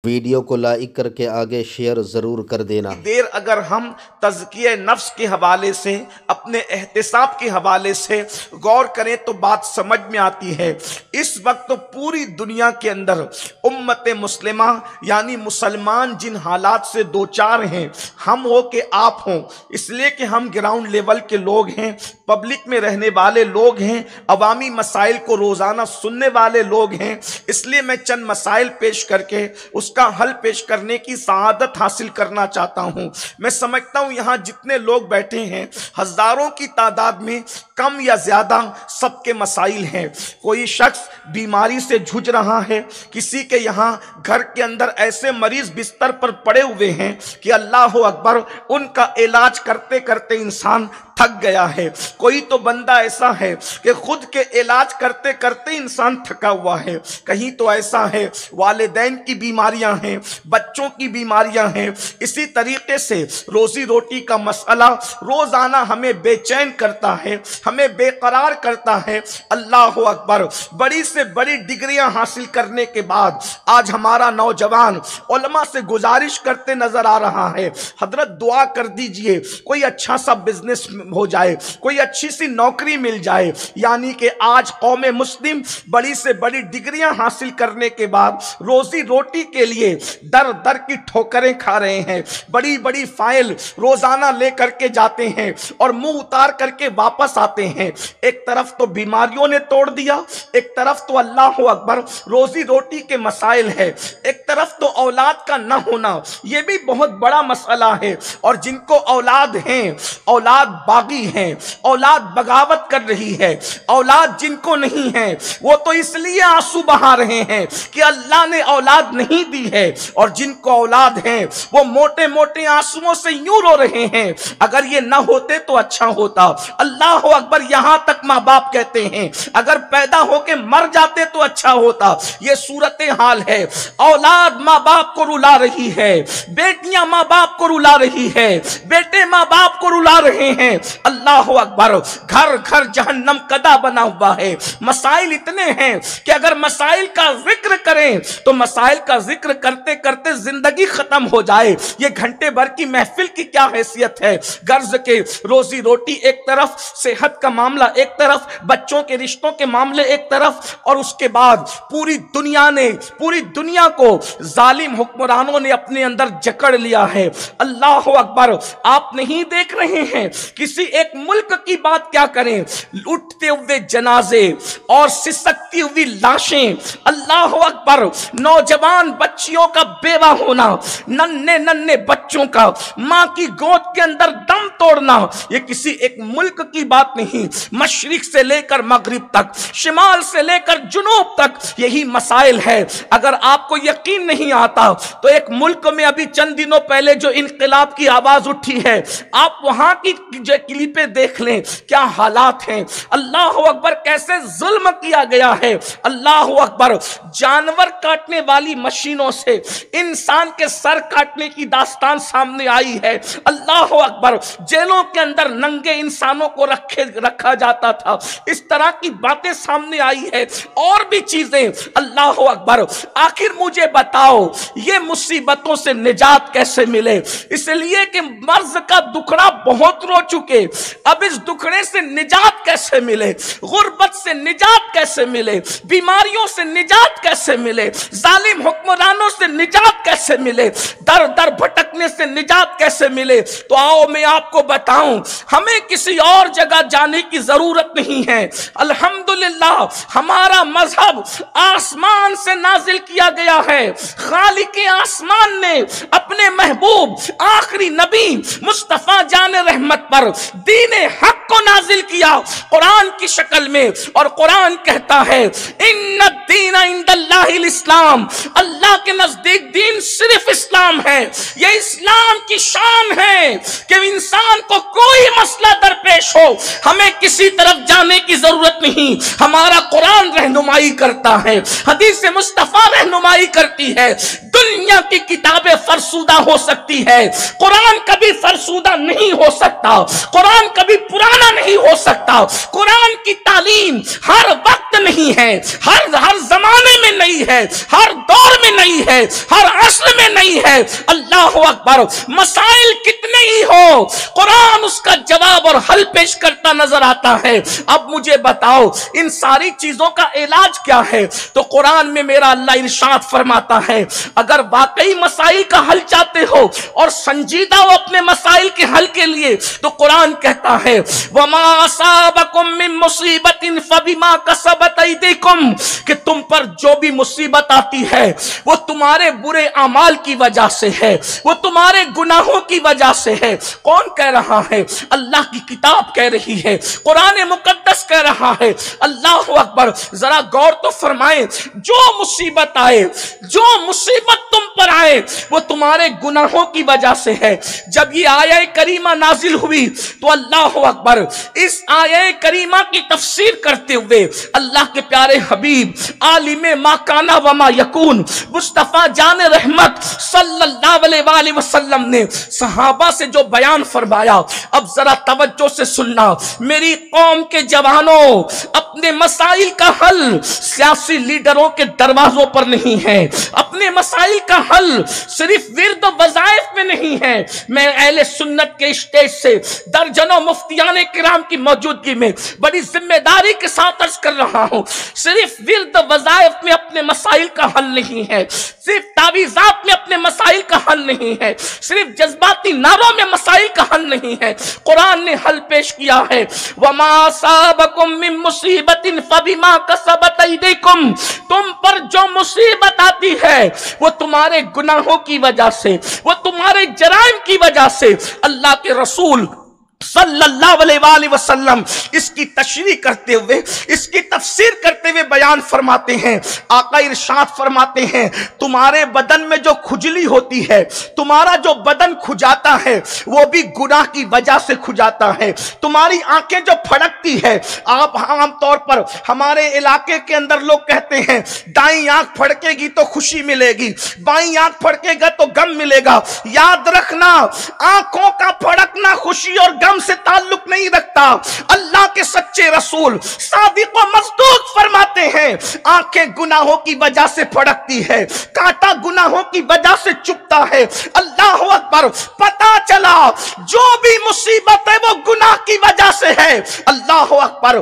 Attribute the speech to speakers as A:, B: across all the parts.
A: Video को like करके आगे शेयर ज़रूर कर देना।
B: देर अगर हम तज़किये नफ्स के हवाले से, अपने एहतिसाब के हवाले से गौर करें तो बात समझ में आती है। इस वक्त तो पूरी दुनिया के अंदर उम्मत मुस्लिमा यानी मुसलमान जिन हालात से दो चार हैं, हम हो के आप हों, इसलिए कि हम ग्राउंड लेवल के लोग हैं, पब्लिक में रहने वाले लोग हैं, अवामी मसाइल को रोज़ाना सुनने वाले लोग हैं, इसलिए मैं चंद मसाइल पेश करके उसका हल पेश करने की सआदत हासिल करना चाहता हूं। मैं समझता हूं यहां जितने लोग बैठे हैं हजारों की तादाद में, कम या ज्यादा सबके मसाइल हैं। कोई शख्स बीमारी से जूझ रहा है, किसी के यहां घर के अंदर ऐसे मरीज बिस्तर पर पड़े हुए हैं कि अल्लाह अकबर, उनका इलाज करते करते इंसान थक गया है। कोई तो बंदा ऐसा है कि खुद के इलाज करते करते इंसान थका हुआ है। कहीं तो ऐसा है वालिदैन की बीमारियां हैं, बच्चों की बीमारियां हैं। इसी तरीके से रोजी रोटी का मसला रोजाना हमें बेचैन करता है, हमें बेकरार करता है। अल्लाह अकबर, बड़ी से बड़ी डिग्रियां हासिल करने के बाद आज हमारा नौजवान उलमा से गुजारिश करते नजर आ रहा है, हजरत दुआ कर दीजिए कोई अच्छा सा बिजनेस हो जाए, कोई अच्छी सी नौकरी मिल जाए। यानी कि आज कौम मुस्लिम बड़ी से बड़ी डिग्रियां हासिल करने के बाद रोजी रोटी के लिए दर दर की ठोकरें खा रहे हैं। बड़ी बड़ी फाइल रोजाना लेकर के जाते हैं और मुंह उतार करके वापस आते हैं। एक तरफ तो बीमारियों ने तोड़ दिया, एक तरफ तो अल्लाह अकबर रोजी रोटी के मसाइल है, एक तरफ तो औलाद का न होना, यह भी बहुत बड़ा मसला है। और जिनको औलाद हैं, औलाद बागी हैं, औलाद बगावत कर रही है। औलाद जिनको नहीं है वो तो इसलिए आंसू बहा रहे हैं कि अल्लाह ने औलाद नहीं दी है, और जिनको औलाद है वो मोटे मोटे आंसुओं से यूं रो रहे हैं अगर ये ना होते तो अच्छा होता। अल्लाह अकबर, यहां तक माँ बाप कहते हैं अगर पैदा होके मर जाते तो अच्छा होता। ये सूरत हाल है। औलाद माँ बाप को रुला रही है, बेटियां माँ बाप को रुला रही है, बेटे माँ बाप को रुला रहे हैं। अल्लाह अकबर, घर घर जहन्नम कदा बना हुआ है। मसाइल इतने हैं कि अगर मसाइल का जिक्र करें तो मसाइल का जिक्र करते करते जिंदगी खत्म हो जाए। ये घंटे भर की महफिल की क्या हैसियत है। गर्ज के रोजी रोटी एक तरफ, सेहत का मामला एक तरफ, बच्चों के रिश्तों के मामले एक तरफ, और उसके बाद पूरी दुनिया को जालिम हुक्मरानों ने अपने अंदर जकड़ लिया है। अल्लाह अकबर, आप नहीं देख रहे हैं किसी एक मुल्क की बात क्या करें, उठते हुए जनाजे और सिसकती हुई लाशें। अल्लाह अकबर, नौजवान बच्चियों का बेवा होना, नन्हे नन्हे बच्चों का मां की गोद के अंदर दम तोड़ना, यह किसी एक मुल्क की बात नहीं। मशरिक से लेकर मगरिब तक, शिमाल से लेकर जुनूब तक यही मसाइल है। अगर आपको यकीन नहीं आता तो एक मुल्क में अभी चंद दिनों पहले जो इनकलाब की आवाज उठी है, आप वहां की क्लिपें देख लें, क्या हालात हैं। अल्लाह अकबर, कैसे जुल्म किया गया है। अल्लाह अकबर, जानवर काटने वाली मशीनों से इंसान के सर काटने की दास्तान सामने आई है। अल्लाह अकबर, जेलों के अंदर नंगे इंसानों को रखा जाता था। इस तरह की बातें सामने आई है, और भी चीजें। अल्लाह अकबर, आखिर मुझे बताओ ये मुसीबतों से निजात कैसे मिले। इसलिए कि मर्ज का दुखड़ा बहुत रो चुके, अब इस दुखड़े से निजात कैसे मिले, गुर्बत से निजात कैसे मिले, बीमारियों से निजात कैसे मिले, जालिम हुक्मरानों से निजात कैसे मिले, दर दर भटकने से निजात कैसे मिले। तो आओ मैं आपको बताऊं, हमें किसी और जगह जाने की जरूरत नहीं है। अल्हम्दुलिल्लाह, हमारा मजहब आसमान से नाजिल किया गया है। खालिक आसमान ने अपने महबूब आखिरी नबी मुस्तफा जान रहमत पर दीन हक को नाजिल किया कुरान की शक्ल में, और कुरान कहता है इन्ना दीन इंदल्लाहिल इस्लाम, अल्लाह के नजदीक दीन सिर्फ इस्लाम है। यह इस्लाम की शान है कि इंसान को कोई मसला दरपेश हो, हमें किसी तरफ जाने की जरूरत नहीं। हमारा कुरान रहनुमाई करता है, हदीस मुस्तफा रहनुमाई करती है। दुनिया की किताबें फरसुदा हो सकती है, कुरान कभी फरसुदा नहीं हो सकता, कुरान कभी पुराना नहीं हो सकता। कुरान की तालीम हर वक्त नहीं है, हर जमाने में नहीं है, हर दौर में नहीं है, हर असर में नहीं है। अल्लाह अकबर। मसाइल कितने ही हो, कुरान उसका जवाब और हल पेश करता नजर आता है। अब मुझे बताओ इन सारी चीजों का इलाज क्या है? तो कुरान में मेरा अल्लाह इरशाद फरमाता है, अगर वाकई मसाइल का हल चाहते हो और संजीदा हो अपने मसाइल के हल के लिए, तो कुरान कहता है वमा असाबकुम मिन मुसीबतिन फबिमा कसबत अयदीकुम, कि तुम पर जो भी मुसीबत आती है वो तुम्हारे बुरे अमाल की वजह से है, वो तुम्हारे गुनाहों की वजह से है। कौन कह रहा है? अल्लाह की किताब कह रही है, कुरान मुकद्दस कह रहा है। अल्लाह अकबर। जरा गौर तो फरमाएं, जो मुसीबत आए, जो मुसीबत तुम पर आए वो तुम्हारे गुनाहों की वजह से है। जब ये आया करीमा नाजिल हुई तो अल्लाह अकबर, इस आया करीमा की तफसीर करते हुए अल्लाह के प्यारे हबीब आलिमे माकाना वमा यकून मुस्तफा जान रहमत सल्लल्लाहु अलैहि वसल्लम ने सहाबा से जो बयान फरमाया, अब जरा तवज्जो से सुनना। मेरी कौम के जवानों, अपने मसाइल का हल सियासी लीडरों के दरवाजों पर नहीं है, अपने मसाइल का हल सिर्फ विर्द वज़ाइफ में नहीं है। मैं अहले सुन्नत के स्टेज से दर्जनों मुफ्तियाने किराम की मौजूदगी में बड़ी जिम्मेदारी के साथ अर्ज कर रहा हूं, सिर्फ विर्द वज़ाइफ में अपने मसाइल का हल नहीं है, सिर्फ तावीज़ात में अपने मसाइल का हल नहीं है, सिर्फ जज्बाती नारों में मसाइल का हल नहीं है। कुरान ने हल पेश किया है, वमा असाबकुम मिन मुसीबतिन फबिमा कसबत अयदीकुम, तुम पर जो मुसीबत आती है वो तुम्हारे गुनाहों की वजह से, वो तुम्हारे जराइम की वजह से। अल्लाह के रसूल सल्लल्लाहु अलैहि वसल्लम इसकी तशरीह करते हुए, इसकी तफसीर करते हुए बयान फरमाते हैं, आका इरशाद फरमाते हैं, तुम्हारे बदन में जो खुजली होती है, तुम्हारा जो बदन खुजाता है वो भी गुनाह की वजह से खुजाता है। तुम्हारी आंखें जो फड़कती है, आप आमतौर पर हमारे इलाके के अंदर लोग कहते हैं दाई आंख फड़केगी तो खुशी मिलेगी, बाई आंख फड़केगा तो गम मिलेगा। याद रखना, आंखों का फड़कना खुशी और गम से ताल्लुक नहीं रखता। अल्लाह के सच्चे रसूल सादिक व मस्दूक फरमाते हैं, आंखें गुनाहों की वजह से फड़कती है, कांटा गुनाहों की वजह से चुभता है। अल्लाह अकबर। पता चला जो भी मुसीबत है वो गुनाह की वजह से है। अल्लाह अकबर।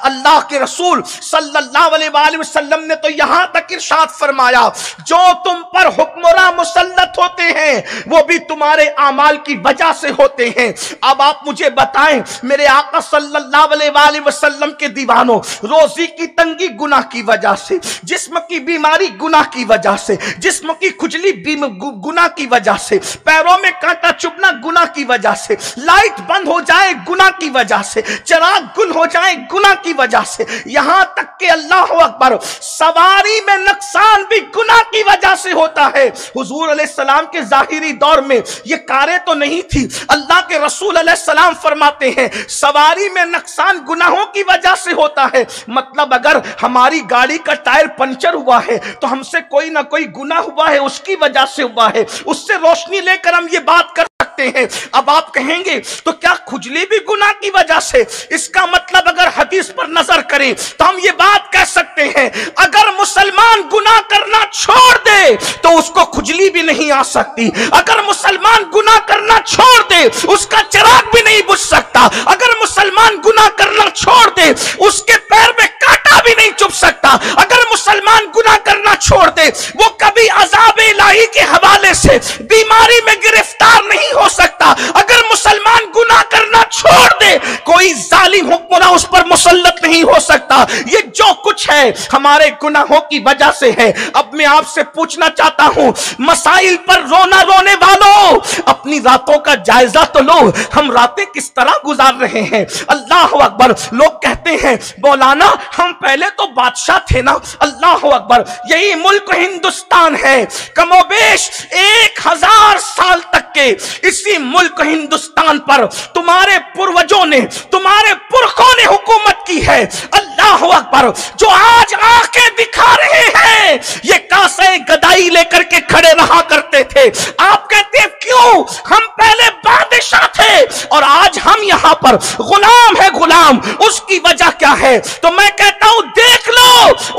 B: अल्लाह के रसूल सल्लल्लाहु अलैहि वसल्लम ने तो यहां तक इरशाद फरमाया, जो तुम पर हुक्मरां मुसल्लत होते हैं वो भी तुम्हारे आमाल की वजह से होते हैं। अब आप मुझे बताएं, मेरे आका सल्लल्लाहु अलैहि वसल्लम के दीवानों, रोजी की तंगी गुनाह की वजह से, जिस्म की बीमारी गुनाह की वजह से, जिस्म की खुजली गुनाह की वजह से, पैरों में कांटा चुभना गुनाह की वजह से, लाइट बंद हो जाए गुनाह की वजह से, चिराग गुल हो जाए गुनाह की वजह से, यहां तक कि अल्लाह अकबर सवारी में नुकसान भी गुनाह की वजह से होता है। हुजूर अलैहिस्सलाम के जाहिरी दौर में ये कारें तो नहीं थी। अल्लाह के रसूल अलैहिस्सलाम फरमाते हैं सवारी में नुकसान गुनाहों की वजह से होता है। मतलब अगर हमारी गाड़ी का टायर पंचर हुआ है तो हमसे कोई ना कोई गुनाह हुआ है, उसकी वजह से हुआ है। उससे रोशनी लेकर हम ये बात कर सकते हैं। अब आप कहेंगे तो क्या खुजली भी गुनाह की वजह से? इसका मतलब अगर हदीस पर नजर करें तो हम ये बात कह सकते हैं, अगर मुसलमान गुनाह करना छोड़ दे तो उसको खुजली भी नहीं आ सकती। अगर मुसलमान गुनाह करना छोड़ दे उसका चिराग भी नहीं बुझ सकता। अगर मुसलमान गुनाह करना छोड़ दे उसके पैर में कांटा भी नहीं चुभ सकता। अगर मुसलमान गुनाह करना छोड़ दे वो कभी अज़ाब इलाही के हवाले से बीमारी में गिरफ्तार नहीं हो सकता। अगर मुसलमान गुनाह करना छोड़ दे कोई जालिम हुक्मरान उस पर मुसल्लत नहीं हो सकता। ये जो कुछ है हमारे गुनाहों की वजह से है। अब मैं आपसे पूछना चाहता हूं, मसाइल पर रोना रोने वालों, अपनी रातों का जायजा तो लो, हम रातें किस तरह गुजार रहे हैं। अल्लाह अकबर। लोग कहते हैं मौलाना हम पहले तो बादशाह थे ना। अल्लाह अकबर। यही मुल्क हिंदुस्तान है। कमोबेश 1000 साल तक के इसी मुल्क हिंदुस्तान पर तुम्हारे पूर्वजों ने, तुम्हारे पुरखों आंखों ने हुकूमत की है। अल्लाह अकबर, जो आज आंखें दिखा रहे हैं, ये कासे गदाई लेकर के खड़े रहा करते थे। आप कहते हैं क्यों? हम पहले बादशाह थे और आज हम यहां पर गुलाम है गुलाम। उसकी वजह क्या है? तो मैं कहता हूं देख लो,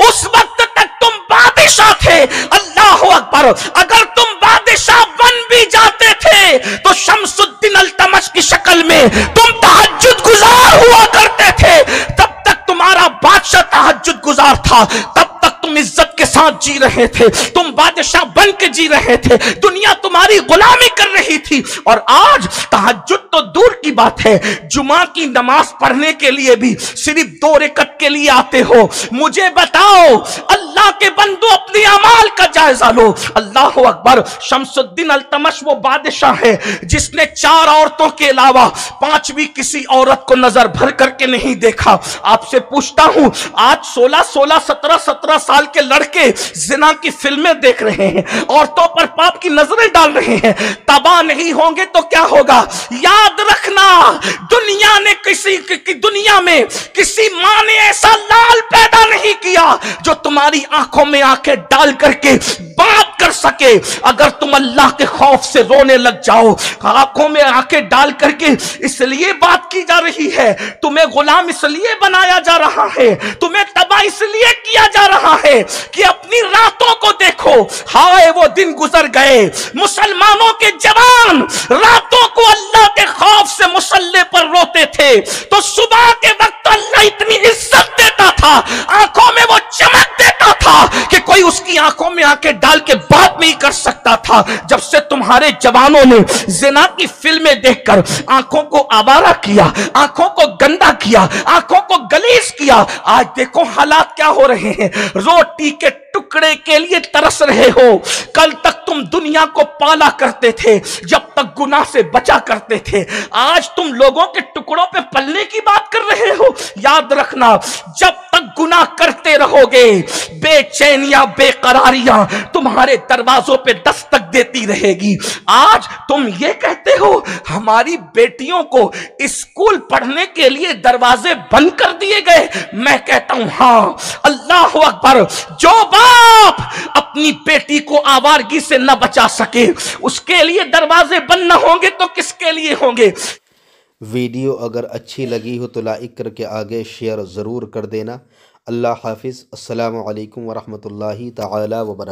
B: उस वक्त तक तुम बादशाह थे। अल्लाह अकबर, अगर तुम बादशाह बन भी जाते थे तो शमसुद्दीन अल्तमश की शक्ल में तुम तहज्जुद गुजार हुआ करते थे। तब तक तुम्हारा बादशाह तहज्जुद गुजार था, तब तक तुम इज्जत के साथ जी रहे थे, तुम बादशाह बन के जी रहे थे, दुनिया तुम्हारी गुलामी कर रही थी। और आज तहज्जुद तो दूर की बात है, जुमा की नमाज पढ़ने के लिए भी सिर्फ 2 रकअत के लिए आते हो। मुझे बताओ, अल्लाह के बंदो, अपनी अमाल का जायजा लो। अल्लाह अकबर, शमसुद्दीन अल्तमश वो बादशाह है जिसने 4 औरतों के अलावा 5वीं किसी औरत को नजर भर करके नहीं देखा। आपसे पूछता हूं, आज 16, 17 साल के लड़के जिना की फिल्में देख रहे हैं, औरतों पर पाप की नजरें डाल रहे हैं, तबाह नहीं होंगे तो क्या होगा? याद रखना, दुनिया ने दुनिया में किसी माँ ने ऐसा लाल पैदा नहीं किया जो तुम्हारी आंखों में आंखें डाल करके बात कर सके। अगर तुम अल्लाह के खौफ से रोने लग जाओ, आंखों में आंखें डाल करके इसलिए बात की जा रही है, तुम्हें गुलाम इसलिए बनाया जा रहा है, तुम्हें तबाह इसलिए किया जा रहा है कि अपनी रातों को देखो। हाय वो दिन गुजर गए, मुसलमानों के जवान रातों को अल्लाह के खौफ से मुसल्ले पर रोते थे तो सुबह के वक्त अल्लाह इतनी इज्जत देता था, आंखों में वो चमक देता था कि कोई उसकी आंखों में आंखें डाल के बात नहीं कर सकता था। जब से तुम्हारे जवानों ने जिना की फिल्में देखकर आंखों को आवारा किया, आंखों को गंदा किया, आंखों को गलीज किया, आज देखो हालात क्या हो रहे हैं। रोटी के टुकड़े के लिए तरस रहे हो। कल तक तुम दुनिया को पाला करते थे, जब तक गुनाह से बचा करते थे, आज तुम लोगों के टुकड़ों पे पलने की बात कर रहे हो। याद रखना, जब तक गुनाह करते रहोगे, बेचैनियां बेकरारियां तुम्हारे दरवाजों पे दस्तक देती रहेगी। आज तुम ये कहते हो हमारी बेटियों को स्कूल पढ़ने के लिए दरवाजे बंद कर दिए गए। मैं कहता हूं हाँ, अल्लाह अकबर, जो बाप अपनी बेटी को आवारगी से न बचा सके उसके लिए दरवाजे बंद न होंगे तो किसके लिए होंगे?
A: वीडियो अगर अच्छी लगी हो तो लाइक करके आगे शेयर ज़रूर कर देना। अल्लाह हाफिज़। अस्सलामु अलैकुम वरहमतुल्लाहि तआला व बरकातहू।